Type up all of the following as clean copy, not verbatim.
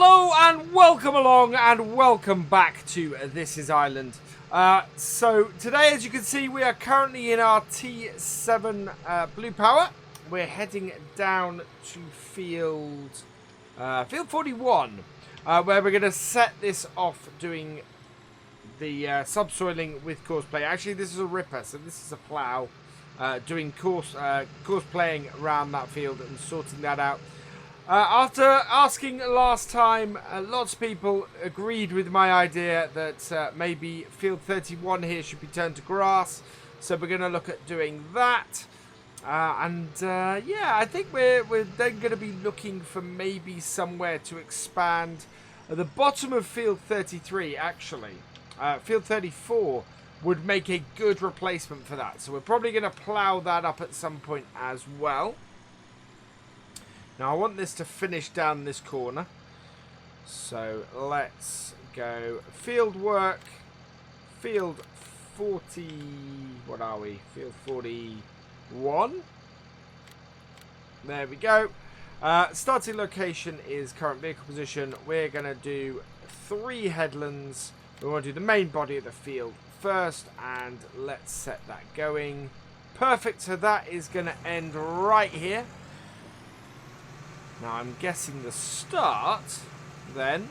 Hello and welcome along and welcome back to This Is Ireland. So today, as you can see, we are currently in our T7 Blue Power. We're heading down to field 41, where we're going to set this off doing the subsoiling with course play. Actually, this is a ripper, so this is a plough, doing course playing around that field and sorting that out. After asking last time, lots of people agreed with my idea that maybe field 31 here should be turned to grass. So we're going to look at doing that. Yeah, I think we're then going to be looking for maybe somewhere to expand. At the bottom of field 33, actually, field 34 would make a good replacement for that. So we're probably going to plough that up at some point as well. Now I want this to finish down this corner, so let's go field work, field 40, what are we, field 41, there we go. Starting location is current vehicle position. We're going to do 3 headlands. We want to do the main body of the field first, and let's set that going. Perfect, so that is going to end right here. Now I'm guessing the start then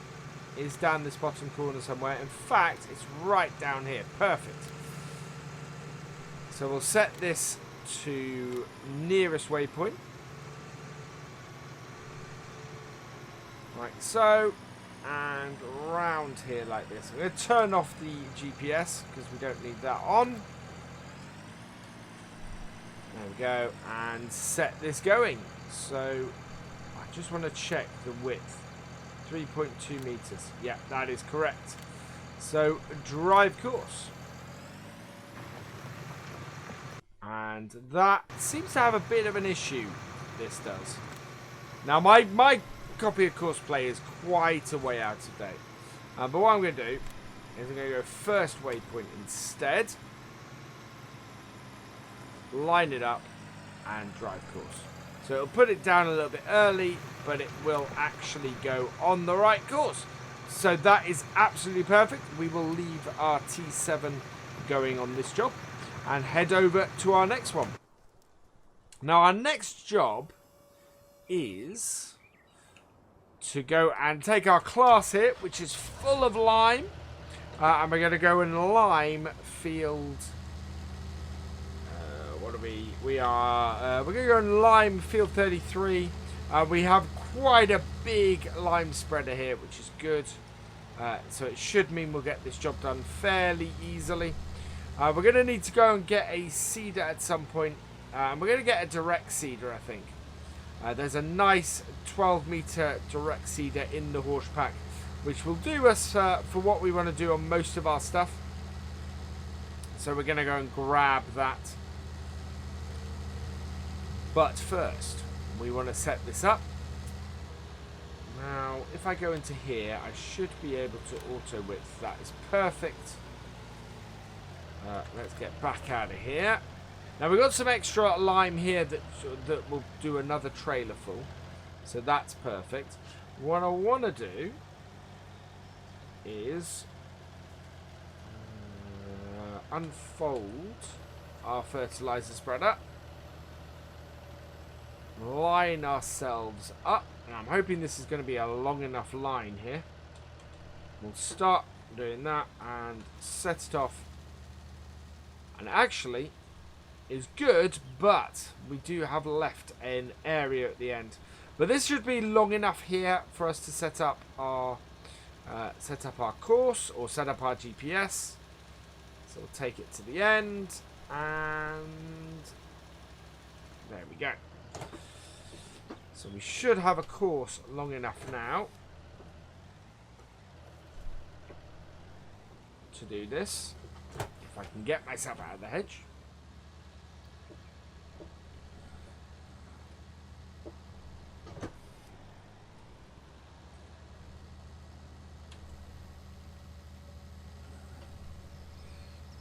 is down this bottom corner somewhere. In fact, it's right down here. Perfect. So we'll set this to nearest waypoint. Like so. And round here like this. I'm going to turn off the GPS because we don't need that on. There we go. And set this going. So I just want to check the width. 3.2 meters. Yeah, that is correct. So, drive course. And that seems to have a bit of an issue, this does. Now, my copy of course play is quite a way out of date. But what I'm going to do is I'm going to go first waypoint instead. Line it up and drive course. So it'll put it down a little bit early, but it will actually go on the right course. So that is absolutely perfect. We will leave our T7 going on this job and head over to our next one. Now our next job is to go and take our class here, which is full of lime. And we're going to go and lime field... we're going to go and lime field 33. We have quite a big lime spreader here, which is good. So it should mean we'll get this job done fairly easily. We're going to need to go and get a seeder at some point. We're going to get a direct seeder, I think. There's a nice 12-meter direct seeder in the horse pack, which will do us for what we want to do on most of our stuff. So we're going to go and grab that. But first, we want to set this up. Now, if I go into here, I should be able to auto width. That is perfect. Let's get back out of here. Now, we've got some extra lime here that will do another trailer full. So that's perfect. What I want to do is unfold our fertilizer spreader. Line ourselves up, and I'm hoping this is going to be a long enough line here. We'll start doing that and set it off, and actually is good, but we do have left an area at the end. But this should be long enough here for us to set up our course or set up our GPS. So we'll take it to the end, and there we go. So we should have a course long enough now to do this, if I can get myself out of the hedge.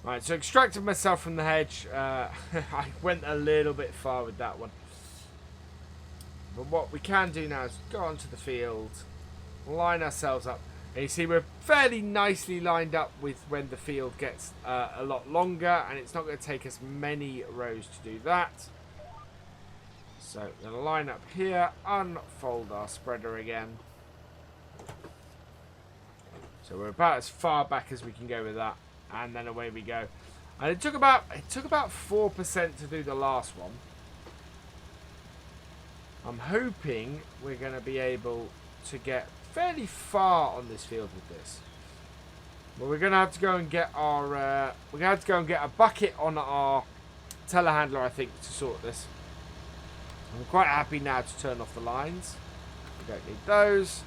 Right, so extracted myself from the hedge. I went a little bit far with that one. But what we can do now is go onto the field line ourselves up. And you see we're fairly nicely lined up with when the field gets a lot longer, and it's not going to take us many rows to do that. So we're going to line up here, unfold our spreader again. So we're about as far back as we can go with that, and then away we go. And it took about 4% to do the last one. I'm hoping we're going to be able to get fairly far on this field with this. But we're going to have to go and get our we're going to have to go and get a bucket on our telehandler, I think, to sort this. I'm quite happy now to turn off the lines. We don't need those.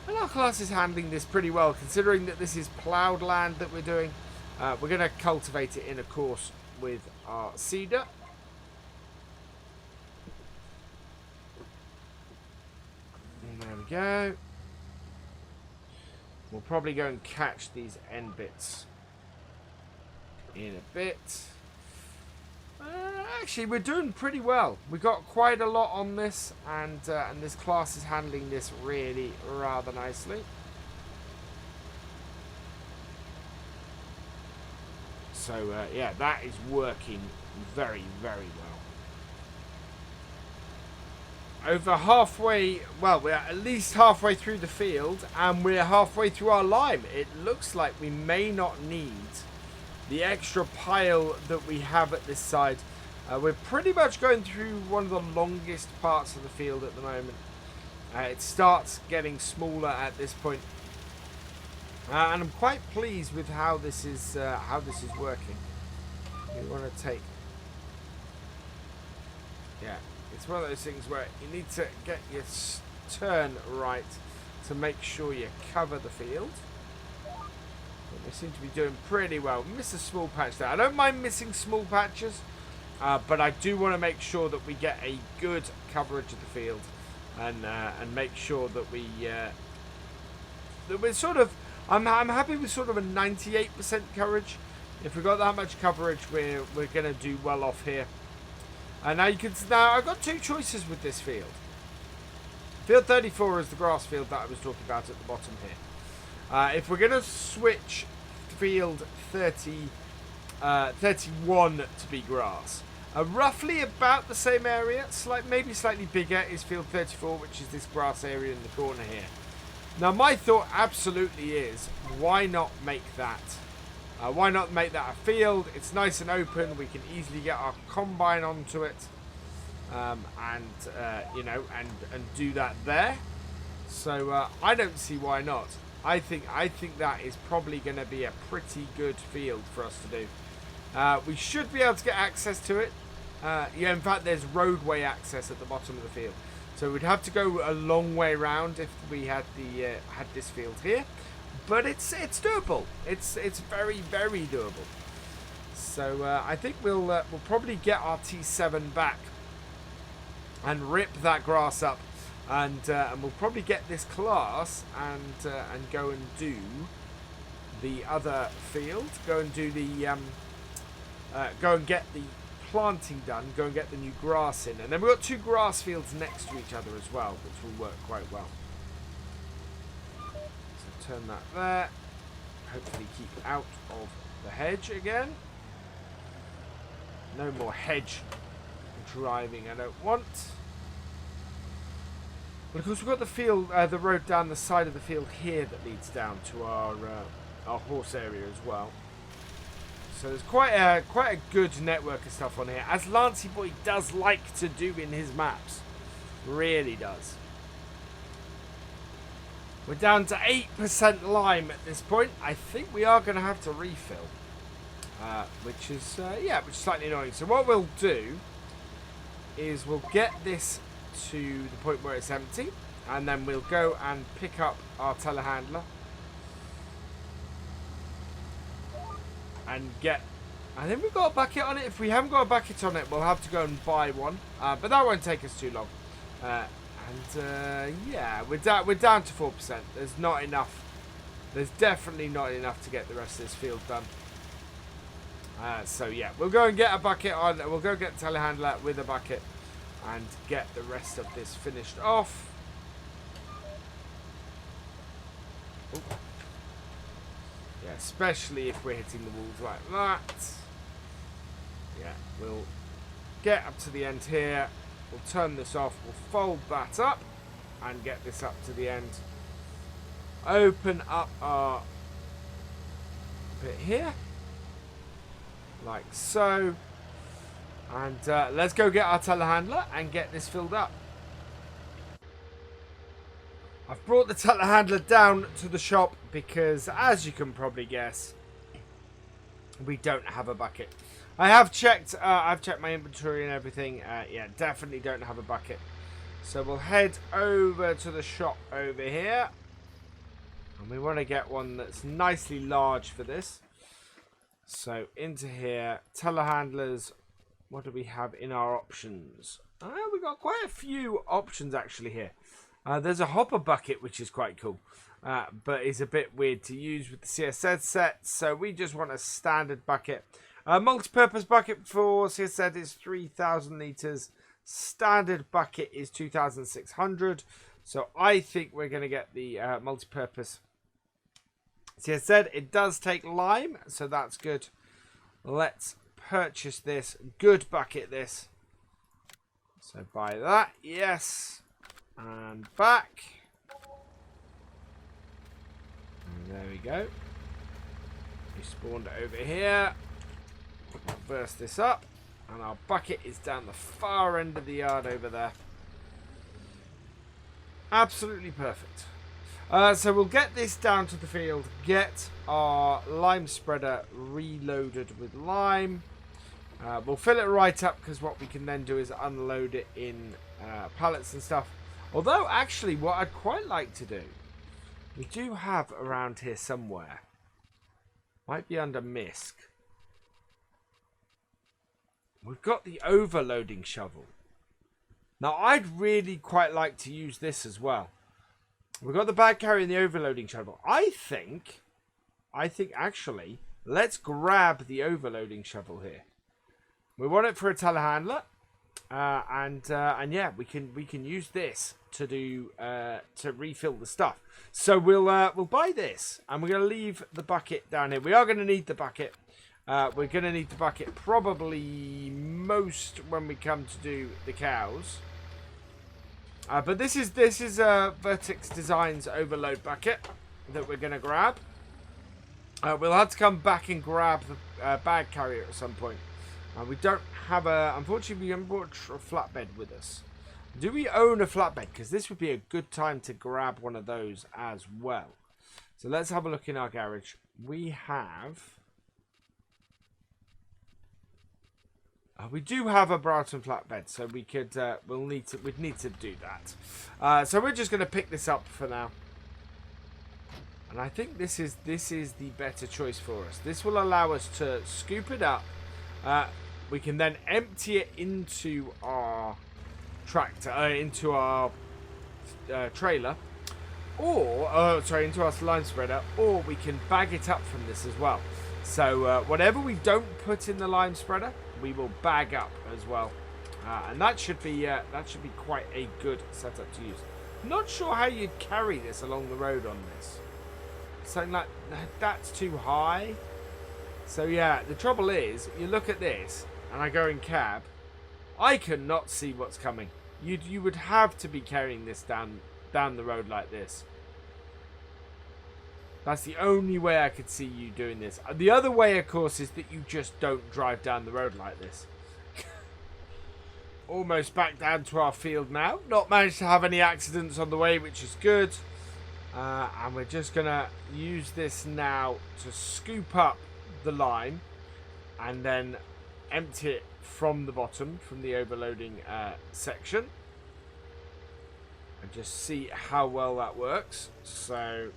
And our class is handling this pretty well, considering that this is ploughed land that we're doing. We're going to cultivate it in a course with our seeder. And there we go. We'll probably go and catch these end bits in a bit. Actually, we're doing pretty well. We got quite a lot on this, and this class is handling this really rather nicely. So yeah, that is working very, very well. Over halfway, well, we're at least halfway through the field, and we're halfway through our lime. It looks like we may not need the extra pile that we have at this side. We're pretty much going through one of the longest parts of the field at the moment. It starts getting smaller at this point, and I'm quite pleased with how this is working. We want to take, yeah, it's one of those things where you need to get your turn right to make sure you cover the field. But we seem to be doing pretty well. We miss a small patch there. I don't mind missing small patches. But I do want to make sure that we get a good coverage of the field, and make sure that we're sort of. I'm happy with sort of a 98% coverage. If we've got that much coverage, we're going to do well off here. And now I've got two choices with this field. Field 34 is the grass field that I was talking about at the bottom here. If we're going to switch field 31 to be grass. Roughly about the same area, maybe slightly bigger, is field 34, which is this grass area in the corner here. Now my thought absolutely is, why not make that? Why not make that a field? It's nice and open. We can easily get our combine onto it, you know, and do that there. So I don't see why not. I think that is probably going to be a pretty good field for us to do. We should be able to get access to it. Yeah, in fact, there's roadway access at the bottom of the field, so we'd have to go a long way around if we had this field here. But it's doable. It's very, very doable. So I think we'll probably get our T7 back and rip that grass up, and we'll probably get this class and go and do the other field. Go and do the go and get the planting done, go and get the new grass in, and then we've got two grass fields next to each other as well, which will work quite well. So turn that there, hopefully keep out of the hedge again. No more hedge driving I don't want. But of course we've got the field, the road down the side of the field here that leads down to our horse area as well. So there's quite a good network of stuff on here, as Lancey Boy does like to do in his maps. Really does. We're down to 8% lime at this point. I think we are going to have to refill, which is slightly annoying. So what we'll do is we'll get this to the point where it's empty, and then we'll go and pick up our telehandler. And I think we've got a bucket on it. If we haven't got a bucket on it, we'll have to go and buy one. But that won't take us too long. Yeah, we're down to 4%. There's not enough. There's definitely not enough to get the rest of this field done. So yeah, we'll go and get a bucket on. We'll go get the telehandler with a bucket and get the rest of this finished off. especially if we're hitting the walls like that. Yeah, we'll get up to the end here. We'll turn this off. We'll fold that up and get this up to the end. Open up our bit here. Like so. And let's go get our telehandler and get this filled up. I've brought the telehandler down to the shop because, as you can probably guess, we don't have a bucket. I have checked. I've checked my inventory and everything. Yeah, definitely don't have a bucket. So we'll head over to the shop over here, and we want to get one that's nicely large for this. So into here, telehandlers. What do we have in our options? We've got quite a few options actually here. There's a hopper bucket, which is quite cool, but is a bit weird to use with the CSZ set. So we just want a standard bucket. Multi-purpose bucket for CSZ is 3,000 litres. Standard bucket is 2,600. So I think we're going to get the multi-purpose CSZ. It does take lime, so that's good. Let's purchase this. Good bucket, this. So buy that. Yes. And back. And there we go. We spawned over here. Burst this up. And our bucket is down the far end of the yard over there. Absolutely perfect. So we'll get this down to the field. Get our lime spreader reloaded with lime. We'll fill it right up because what we can then do is unload it in pallets and stuff. Although, actually, what I'd quite like to do, we do have around here somewhere. Might be under MISC. We've got the overloading shovel. Now, I'd really quite like to use this as well. We've got the bag carrier and the overloading shovel. I think actually, let's grab the overloading shovel here. We want it for a telehandler, and yeah, we can use this to do to refill the stuff. So we'll buy this, and we're gonna leave the bucket down here. We are gonna need the bucket. We're gonna need the bucket probably most when we come to do the cows. But this is Vertex Designs overload bucket that we're gonna grab. We'll have to come back and grab the bag carrier at some point. We don't have unfortunately we haven't brought a flatbed with us. Do we own a flatbed? Because this would be a good time to grab one of those as well. So let's have a look in our garage. We have... we do have a Broughton flatbed, so we could we'd need to do that. So we're just going to pick this up for now. And I think this is the better choice for us. This will allow us to scoop it up. We can then empty it into our tractor, into our trailer, or sorry, into our lime spreader, or we can bag it up from this as well. So whatever we don't put in the lime spreader, we will bag up as well, and that should be quite a good setup to use. Not sure how you'd carry this along the road on this. Something like that's too high. So yeah, the trouble is, you look at this, and I go in cab, I cannot see what's coming. You would have to be carrying this down the road like this. That's the only way I could see you doing this. The other way, of course, is that you just don't drive down the road like this. Almost back down to our field now. Not managed to have any accidents on the way, which is good. And we're just going to use this now to scoop up the lime and then empty it from the bottom, from the overloading section. And just see how well that works. So...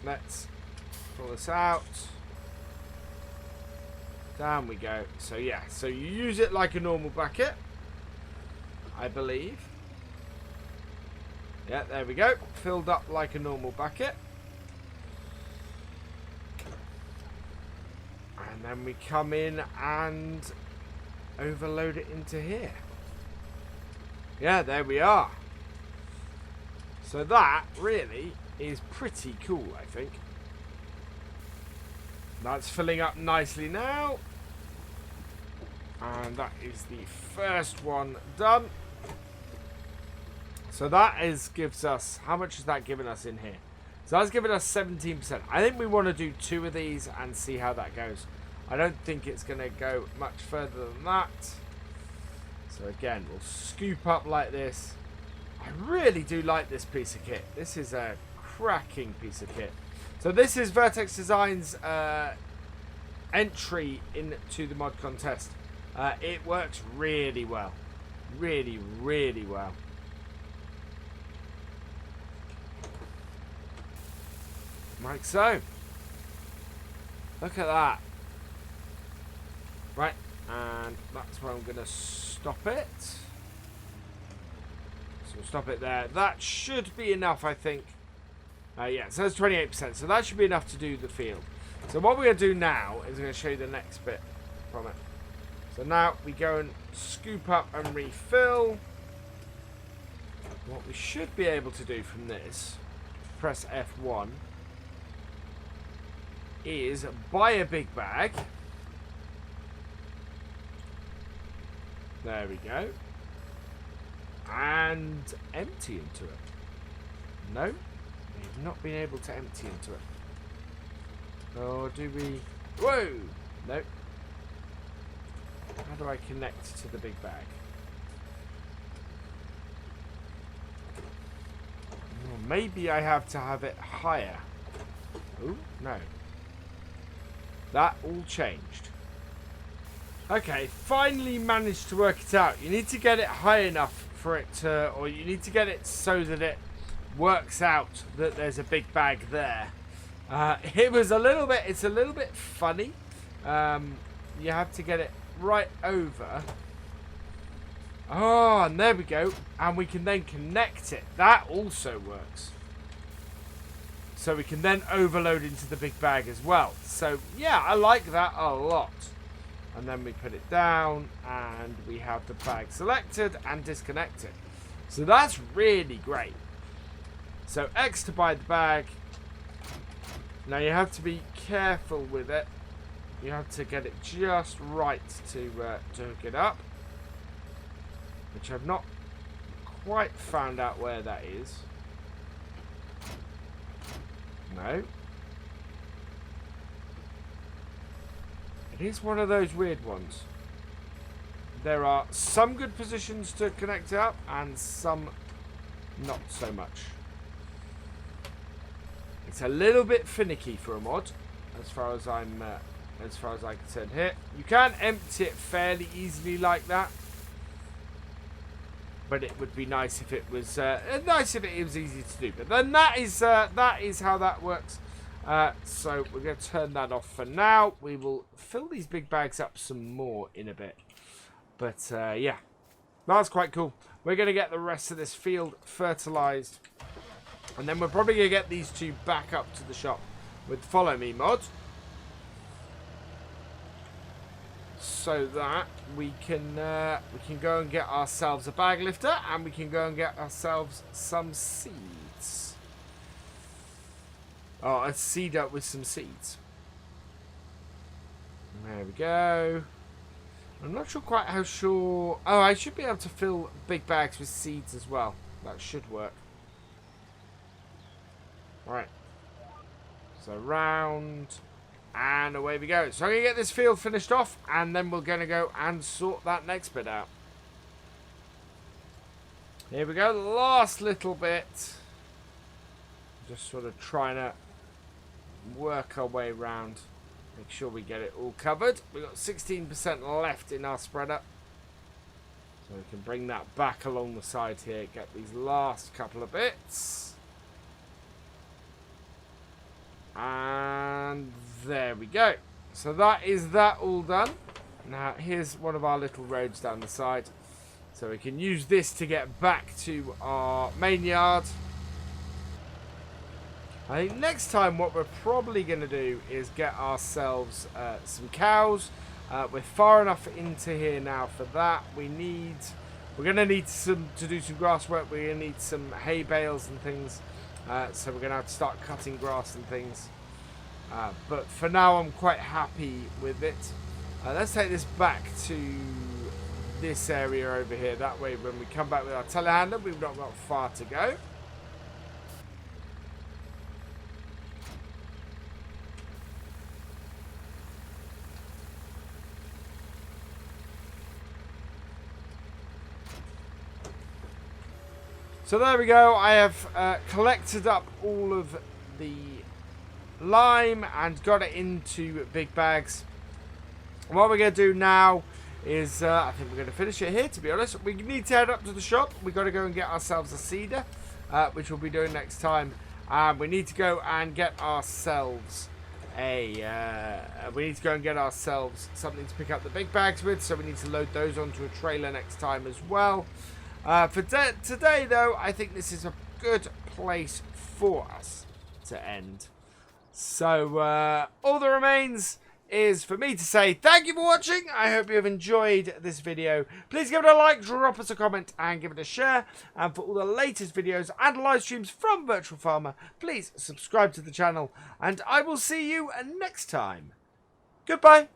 let's pull this out. Down we go. So yeah, so you use it like a normal bucket, I believe. Yeah, there we go. Filled up like a normal bucket. And then we come in and overload it into here. Yeah, there we are. So that really is pretty cool, I think. That's filling up nicely now. And that is the first one done. So that gives us, how much is that giving us in here? So that's giving us 17%. I think we want to do 2 of these and see how that goes. I don't think it's going to go much further than that. So again, we'll scoop up like this. I really do like this piece of kit. This is a cracking piece of kit. So this is Vertex Designs' entry into the mod contest. It works really well. Really, really well. Like so. Look at that. Right, and that's where I'm going to stop it. So we'll stop it there. That should be enough, I think. Yeah, so that's 28%. So that should be enough to do the field. So what we're going to do now is I'm going to show you the next bit from it. So now we go and scoop up and refill. What we should be able to do from this, press F1, is buy a big bag. There we go. And empty into it. No, we've not been able to empty into it. Or do we? Whoa! No. How do I connect to the big bag? Well, maybe I have to have it higher. Oh, no. That all changed. Okay, finally managed to work it out. You need to get it high enough for it to, or you need to get it so that it works out that there's a big bag there. It's a little bit funny. You have to get it right over. Oh, and there we go. And we can then connect it. That also works. So we can then overload into the big bag as well. So, yeah, I like that a lot. And then we put it down and we have the bag selected and disconnected. So that's really great. So X to buy the bag. Now you have to be careful with it. You have to get it just right to hook it up. Which I've not quite found out where that is. No. It is one of those weird ones. There are some good positions to connect up and some not so much. It's a little bit finicky for a mod, as far as I'm concerned here. You can empty it fairly easily like that, but it would be nice if it was easy to do. But then that is how that works. So we're going to turn that off for now. We will fill these big bags up some more in a bit. But yeah, that's quite cool. We're going to get the rest of this field fertilized. And then we're probably going to get these 2 back up to the shop with Follow Me mod. So that we can go and get ourselves a bag lifter. And we can go and get ourselves some seeds. Oh, a seeder with some seeds. There we go. I'm not sure quite how sure. Oh, I should be able to fill big bags with seeds as well. That should work. Right. So round. And away we go. So I'm going to get this field finished off. And then we're going to go and sort that next bit out. Here we go. The last little bit. Just sort of trying to work our way around. Make sure we get it all covered. We've got 16% left in our spreader. So we can bring that back along the side here. Get these last couple of bits. And there we go. So that is that all done. Now here's one of our little roads down the side. So we can use this to get back to our main yard. I think next time what we're probably going to do is get ourselves some cows. We're far enough into here now for that. We're going to need to do some grass work. We're going to need some hay bales and things. So we're going to have to start cutting grass and things. But for now, I'm quite happy with it. Let's take this back to this area over here. That way, when we come back with our telehandler, we've not got far to go. So there we go. I have collected up all of the lime and got it into big bags. What we're going to do now is, I think we're going to finish it here, to be honest. We need to head up to the shop. We've got to go and get ourselves a seeder, which we'll be doing next time. We need to go and get ourselves something to pick up the big bags with, so we need to load those onto a trailer next time as well. For today, though, I think this is a good place for us to end. So, all that remains is for me to say thank you for watching. I hope you have enjoyed this video. Please give it a like, drop us a comment, and give it a share. And for all the latest videos and live streams from Virtual Farmer, please subscribe to the channel. And I will see you next time. Goodbye.